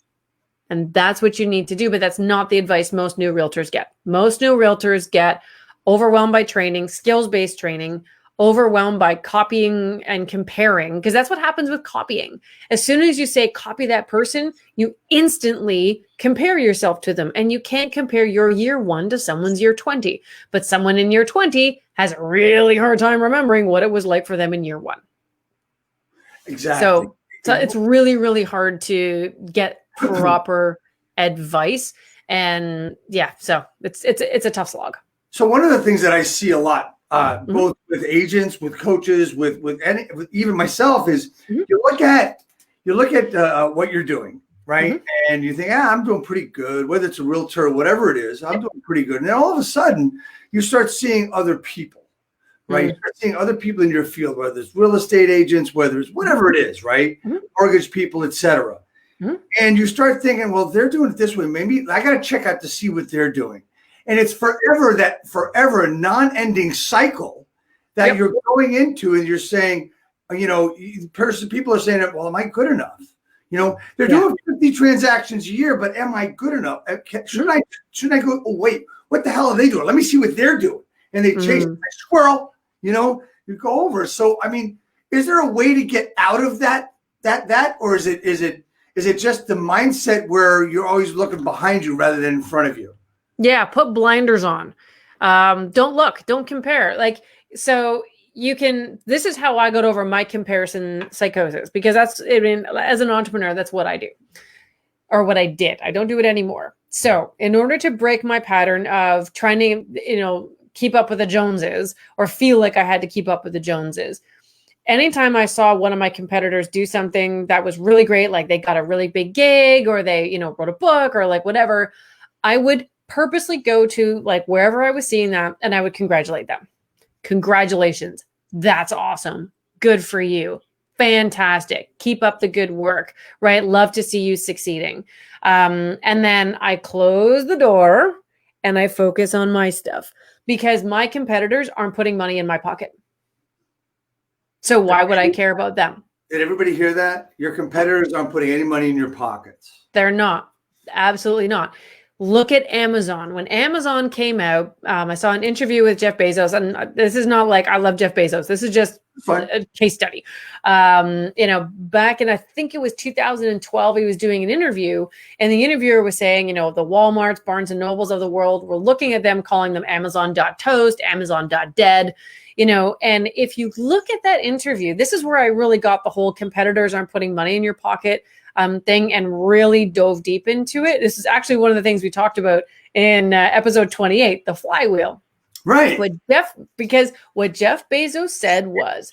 And that's what you need to do. But that's not the advice most new realtors get. Most new realtors get overwhelmed by training, skills-based training, overwhelmed by copying and comparing, because that's what happens with copying. As soon as you say copy that person, you instantly compare yourself to them. And you can't compare your year 1 to someone's year 20. But someone in year 20 has a really hard time remembering what it was like for them in year 1. Exactly. So it's really, really hard to get proper advice. And yeah, so it's a tough slog. So one of the things that I see a lot, both with agents, with coaches, with even myself, is you look at what you're doing, right? And you think, I'm doing pretty good, whether it's a realtor or whatever it is, I'm doing pretty good. And then all of a sudden, you start seeing other people, right? You start seeing other people in your field, whether it's real estate agents, whether it's whatever it is, right? Mortgage people, etc. And you start thinking, well, they're doing it this way. Maybe I got to check out to see what they're doing. And it's forever non-ending cycle that you're going into, and you're saying, people are saying, well, am I good enough? They're doing 50 transactions a year, but am I good enough? Shouldn't I go, oh, wait, what the hell are they doing? Let me see what they're doing. And they chase a squirrel, you go over. So, I mean, is there a way to get out of that, or is it just the mindset where you're always looking behind you rather than in front of you? Yeah, put blinders on. Don't look, don't compare. So this is how I got over my comparison psychosis, because as an entrepreneur, that's what I do, or what I did. I don't do it anymore. So in order to break my pattern of trying to, keep up with the Joneses, or feel like I had to keep up with the Joneses, anytime I saw one of my competitors do something that was really great, like they got a really big gig, or they, wrote a book, or like whatever, I would purposely go to like wherever I was seeing that, and I would congratulate them. Congratulations. That's awesome. Good for you. Fantastic. Keep up the good work, right? Love to see you succeeding. And then I close the door and I focus on my stuff, because my competitors aren't putting money in my pocket. So why would I care about them? Did everybody hear that? Your competitors aren't putting any money in your pockets. They're not. Absolutely not. Look at Amazon. When Amazon came out, I saw an interview with Jeff Bezos, and this is not like I love Jeff Bezos. This is just a case study. Back in, I think it was 2012, he was doing an interview, and the interviewer was saying, the Walmarts, Barnes and Nobles of the world, we're looking at them, calling them Amazon.toast, Amazon.dead. And if you look at that interview, this is where I really got the whole competitors aren't putting money in your pocket. thing and really dove deep into it. This is actually one of the things we talked about in episode 28, the flywheel. Right. Because what Jeff Bezos said was,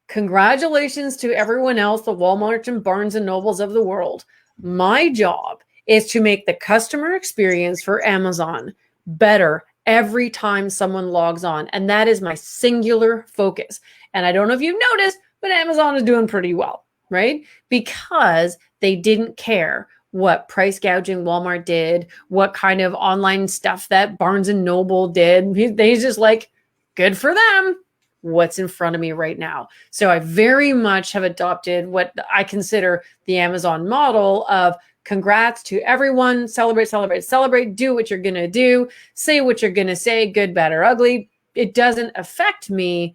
congratulations to everyone else, the Walmart and Barnes and Nobles of the world. My job is to make the customer experience for Amazon better every time someone logs on. And that is my singular focus. And I don't know if you've noticed, but Amazon is doing pretty well, right? Because they didn't care what price gouging Walmart did, what kind of online stuff that Barnes and Noble did. He's just like, good for them. What's in front of me right now? So I very much have adopted what I consider the Amazon model of congrats to everyone, celebrate, celebrate, celebrate, do what you're going to do, say what you're going to say, good, bad, or ugly. It doesn't affect me.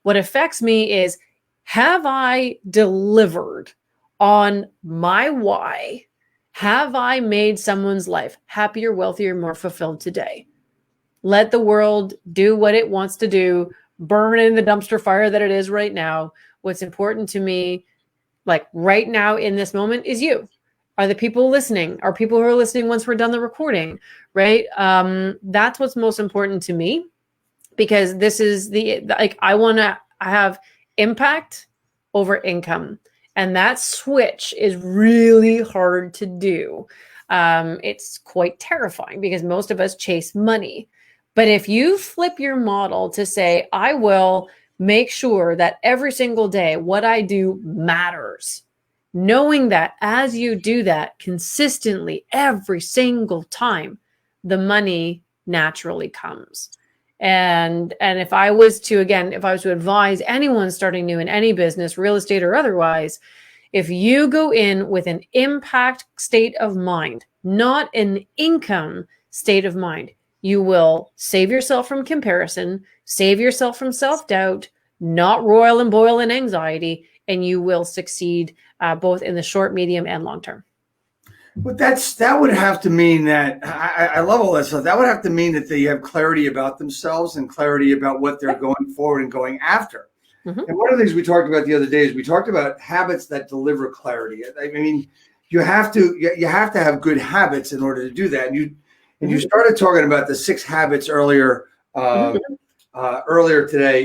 What affects me is, have I delivered on my why? Have I made someone's life happier, wealthier, more fulfilled today? Let the world do what it wants to do, burn in the dumpster fire that it is right now. What's important to me, like right now in this moment, is you. Are the people listening? Are people who are listening once we're done the recording, right? That's what's most important to me, because this is I have impact over income. And that switch is really hard to do. It's quite terrifying because most of us chase money. But if you flip your model to say, I will make sure that every single day what I do matters, knowing that as you do that consistently every single time, the money naturally comes. And if I was to advise anyone starting new in any business, real estate or otherwise, if you go in with an impact state of mind, not an income state of mind, you will save yourself from comparison, save yourself from self-doubt, not roil and boil in anxiety, and you will succeed both in the short, medium, and long term. But that would have to mean that I love all that stuff. That would have to mean that they have clarity about themselves and clarity about what they're going forward and going after. Mm-hmm. And one of the things we talked about the other day is we talked about habits that deliver clarity. I mean, you have to have good habits in order to do that. And you started talking about the 6 habits earlier today.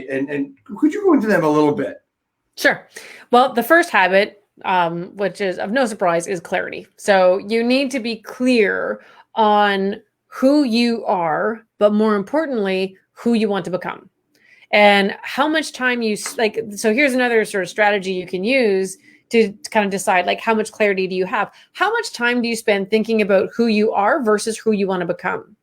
And could you go into them a little bit? Sure. Well, the first habit, which is of no surprise, is clarity. So you need to be clear on who you are, but more importantly, who you want to become and how much time so here's another sort of strategy you can use to kind of decide, like, how much clarity do you have? How much time do you spend thinking about who you are versus who you want to become?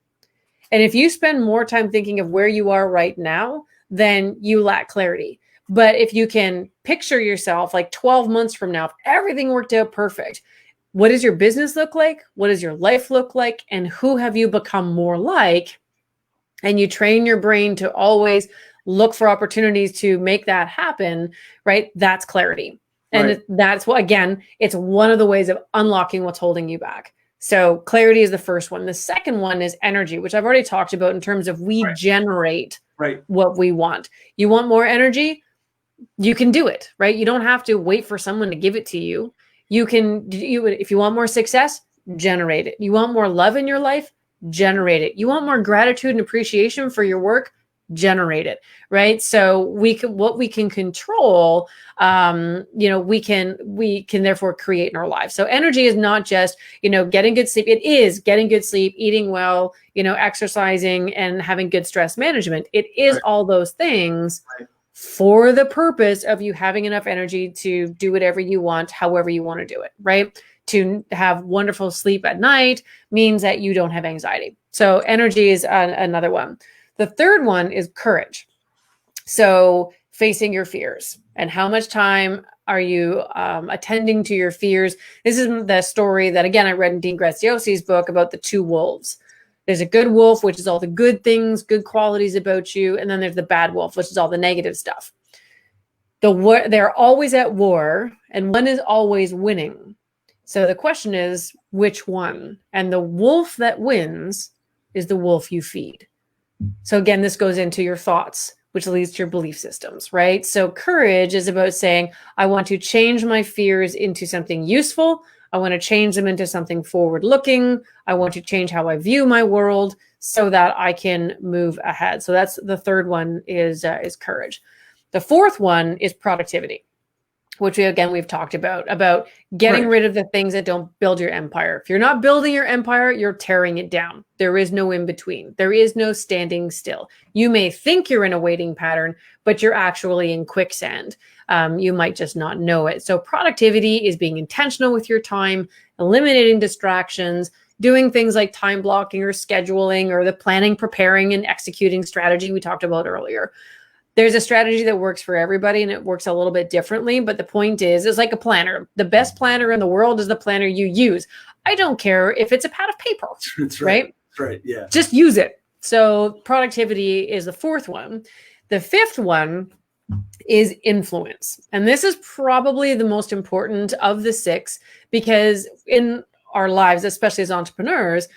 And if you spend more time thinking of where you are right now, then you lack clarity. But if you can picture yourself like 12 months from now, if everything worked out perfect, what does your business look like? What does your life look like? And who have you become more like? And you train your brain to always look for opportunities to make that happen, right? That's clarity. And right. That's what, again, it's one of the ways of unlocking what's holding you back. So clarity is the first one. The second one is energy, which I've already talked about in terms of we generate what we want. You want more energy? You can do it, right? You don't have to wait for someone to give it to you. If you want more success, generate it. You want more love in your life, generate it. You want more gratitude and appreciation for your work, generate it, right? So what we can control, we can therefore create in our lives. So energy is not just, getting good sleep. It is getting good sleep, eating well, exercising and having good stress management. It is all those things for the purpose of you having enough energy to do whatever you want, however you want to do it, right? To have wonderful sleep at night means that you don't have anxiety. So energy is another one. The third one is courage. So facing your fears, and how much time are you attending to your fears? This is the story that, again, I read in Dean Graziosi's book about the 2 wolves. There's a good wolf, which is all the good things, good qualities about you. And then there's the bad wolf, which is all the negative stuff. They're always at war, and one is always winning. So the question is, which one? And the wolf that wins is the wolf you feed. So again, this goes into your thoughts. which leads to your belief systems, right? So courage is about saying, I want to change my fears into something useful. I want to change them into something forward looking. I want to change how I view my world so that I can move ahead. So that's the third one is courage. The fourth one is productivity, which we've talked about getting rid of the things that don't build your empire. If you're not building your empire, you're tearing it down. There is no in between. There is no standing still. You may think you're in a waiting pattern, but you're actually in quicksand. You might just not know it. So productivity is being intentional with your time, eliminating distractions, doing things like time blocking or scheduling or the planning, preparing, and executing strategy we talked about earlier. There's a strategy that works for everybody and it works a little bit differently. But the point is, it's like a planner. The best planner in the world is the planner you use. I don't care if it's a pad of paper. That's right? That's right. Yeah. Just use it. So productivity is the fourth one. The fifth one is influence. And this is probably the most important of the six, because in our lives, especially as entrepreneurs,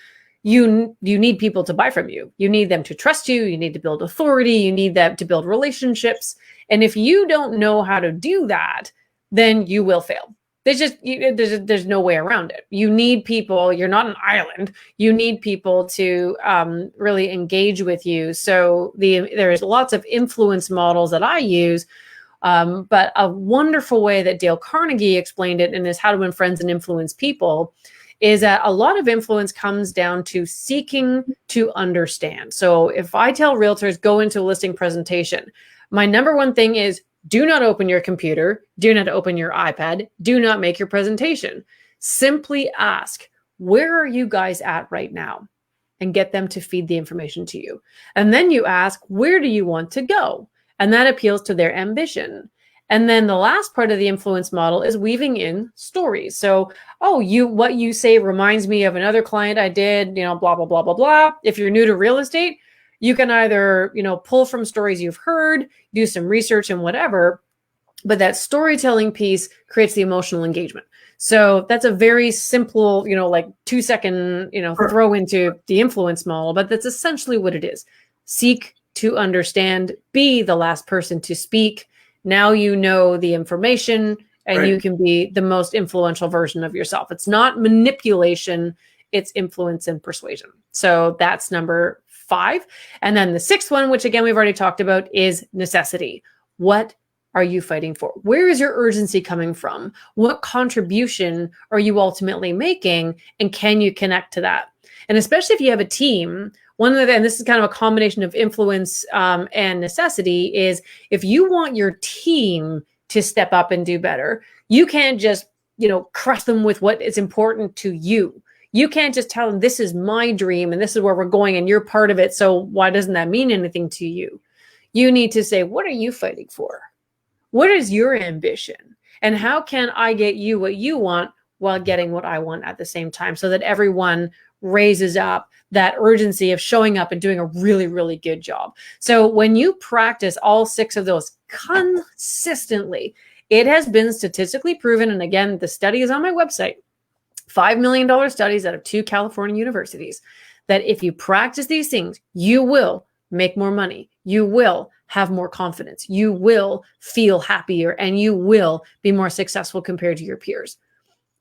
you need people to buy from you. You need them to trust you. You need to build authority. You need them to build relationships. And if you don't know how to do that, then you will fail. There's no way around it. You need people. You're not an island. You need people to really engage with you. So there's lots of influence models that I use. But a wonderful way that Dale Carnegie explained it in his How to Win Friends and Influence People is that a lot of influence comes down to seeking to understand. So if I tell realtors, go into a listing presentation, my number one thing is do not open your computer, do not open your iPad, do not make your presentation. Simply ask, where are you guys at right now? And get them to feed the information to you. And then you ask, where do you want to go? And that appeals to their ambition. And then the last part of the influence model is weaving in stories. So, what you say reminds me of another client I did, blah, blah, blah, blah, blah. If you're new to real estate, you can either, pull from stories you've heard, do some research and whatever, but that storytelling piece creates the emotional engagement. So that's a very simple, like 2-second, throw into the influence model, but that's essentially what it is. Seek to understand, be the last person to speak. Now you know the information and you can be the most influential version of yourself. It's not manipulation, it's influence and persuasion. So that's number 5. And then the 6th one, which again, we've already talked about, is necessity. What are you fighting for? Where is your urgency coming from? What contribution are you ultimately making? And can you connect to that? And especially if you have a team, and this is kind of a combination of influence and necessity, is if you want your team to step up and do better, you can't just, crush them with what is important to you. You can't just tell them, this is my dream and this is where we're going and you're part of it. So why doesn't that mean anything to you? You need to say, what are you fighting for? What is your ambition? And how can I get you what you want while getting what I want at the same time, so that everyone raises up that urgency of showing up and doing a really, really good job. So when you practice all 6 of those consistently, it has been statistically proven. And again, the study is on my website, $5 million studies out of 2 California universities, that if you practice these things, you will make more money. You will have more confidence. You will feel happier and you will be more successful compared to your peers.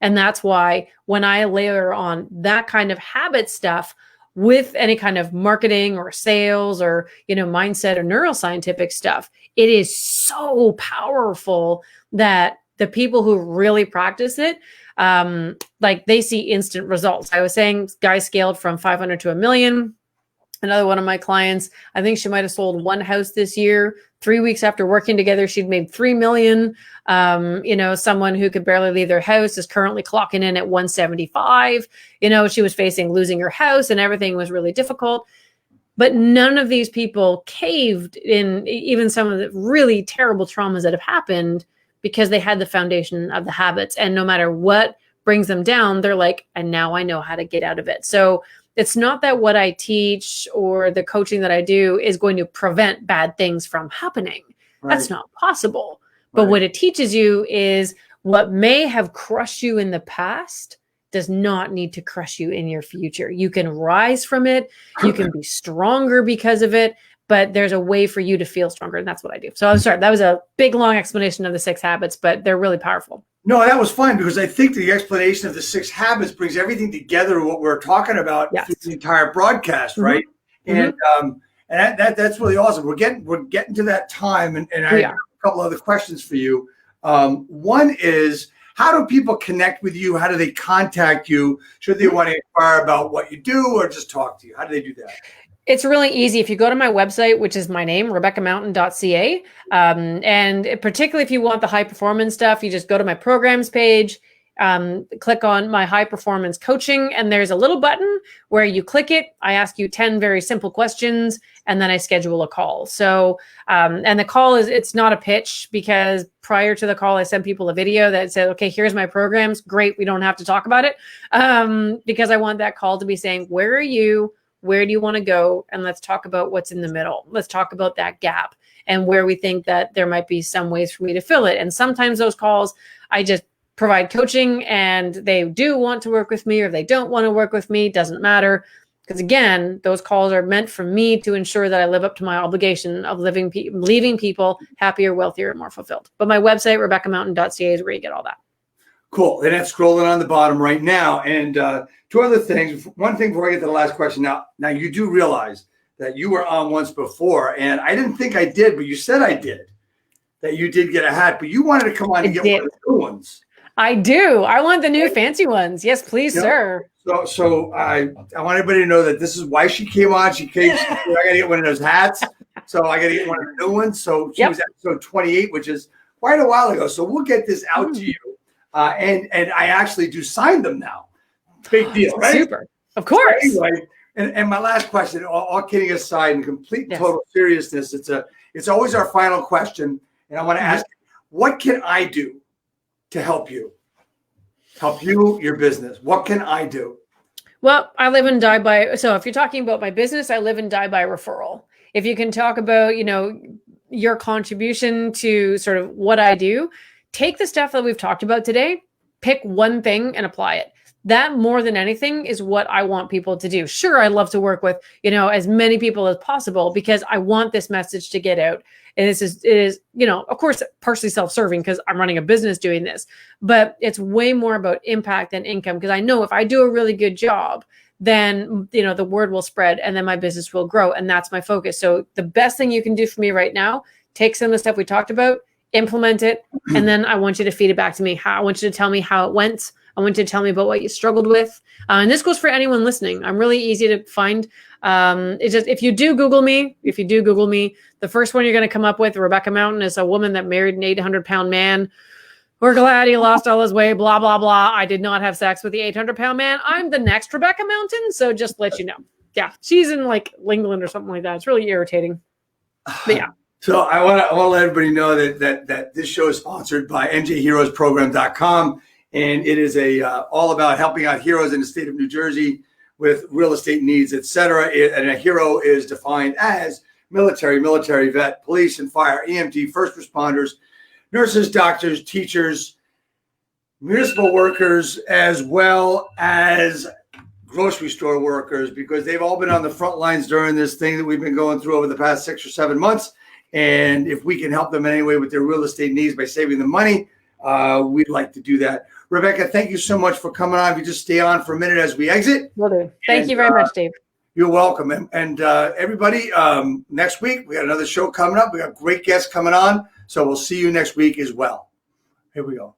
And that's why when I layer on that kind of habit stuff with any kind of marketing or sales or, mindset or neuroscientific stuff, it is so powerful that the people who really practice it, they see instant results. I was saying guys scaled from 500 to 1 million. Another one of my clients, I think she might have sold 1 house this year. 3 weeks after working together, she'd made 3 million. Someone who could barely leave their house is currently clocking in at 175. She was facing losing her house and everything was really difficult. But none of these people caved in, even some of the really terrible traumas that have happened, because they had the foundation of the habits. And no matter what brings them down, they're like, and now I know how to get out of it. So it's not that what I teach or the coaching that I do is going to prevent bad things from happening. Right. That's not possible. But what it teaches you is what may have crushed you in the past does not need to crush you in your future. You can rise from it. You can be stronger because of it. but there's a way for you to feel stronger. And that's what I do. So I'm sorry, that was a big, long explanation of the 6 habits, but they're really powerful. No, that was fine because I think the explanation of the 6 habits brings everything together what we're talking about through the entire broadcast, right? And that's really awesome. We're getting to that time, and I have a couple other questions for you. One is, how do people connect with you? How do they contact you? Should they want to inquire about what you do or just talk to you? How do they do that? It's really easy. If you go to my website, which is my name, RebeccaMountain.ca, and particularly if you want the high performance stuff, you just go to my programs page, click on my high performance coaching, and there's a little button where you click it. I ask you 10 very simple questions, and then I schedule a call. So, and the call it's not a pitch, because prior to the call, I send people a video that said, okay, here's my programs. Great. We don't have to talk about it. Because I want that call to be saying, where are you? Where do you want to go? And let's talk about what's in the middle. Let's talk about that gap and where we think that there might be some ways for me to fill it. And sometimes those calls, I just provide coaching and they do want to work with me, or if they don't want to work with me, doesn't matter. Because again, those calls are meant for me to ensure that I live up to my obligation of leaving people happier, wealthier, and more fulfilled. But my website, RebeccaMountain.ca, is where you get all that. Cool. And that's scrolling on the bottom right now. And 2 other things. One thing before I get to the last question. Now you do realize that you were on once before, and I didn't think I did, but you said I did, that you did get a hat, but you wanted to come on and get one of the new ones. I do. I want the new fancy ones. Yes, please, sir. So I want everybody to know that this is why she came on. She said, I got to get one of those hats. So I got to get one of the new ones. So she was episode 28, which is quite a while ago. So we'll get this out to you. And I actually do sign them now. Big deal, right? Super. Of course. So anyway, and my last question, all kidding aside, in complete total seriousness, it's always our final question. And I want to ask, what can I do to help you? Help you, your business. What can I do? Well, I live and die by, so if you're talking about my business, I live and die by referral. If you can talk about, your contribution to sort of what I do, take the stuff that we've talked about today, pick one thing and apply it. That, more than anything, is what I want people to do. Sure, I love to work with, as many people as possible, because I want this message to get out. And it is, of course, partially self-serving because I'm running a business doing this, but it's way more about impact than income. Because I know if I do a really good job, then, the word will spread and then my business will grow. And that's my focus. So the best thing you can do for me right now, take some of the stuff we talked about, implement it, and then I want you to feed it back to me. I want you to tell me how it went. I want you to tell me about what you struggled with. And this goes for anyone listening. I'm really easy to find. It's just, if you do Google me, the first one you're going to come up with, Rebecca Mountain, is a woman that married an 800-pound man. We're glad he lost all his weight, blah, blah, blah. I did not have sex with the 800-pound man. I'm the next Rebecca Mountain. So just let you know. Yeah. She's in like England or something like that. It's really irritating. But yeah. So I want to let everybody know that this show is sponsored by njheroesprogram.com. And it is all about helping out heroes in the state of New Jersey with real estate needs, et cetera. And a hero is defined as military vet, police and fire, EMT, first responders, nurses, doctors, teachers, municipal workers, as well as grocery store workers, because they've all been on the front lines during this thing that we've been going through over the past 6 or 7 months. And if we can help them in any way with their real estate needs by saving them money, we'd like to do that. Rebecca, thank you so much for coming on. If you just stay on for a minute as we exit. Will do. Thank you very much, Dave. You're welcome. And everybody, next week, we got another show coming up. We got great guests coming on. So we'll see you next week as well. Here we go.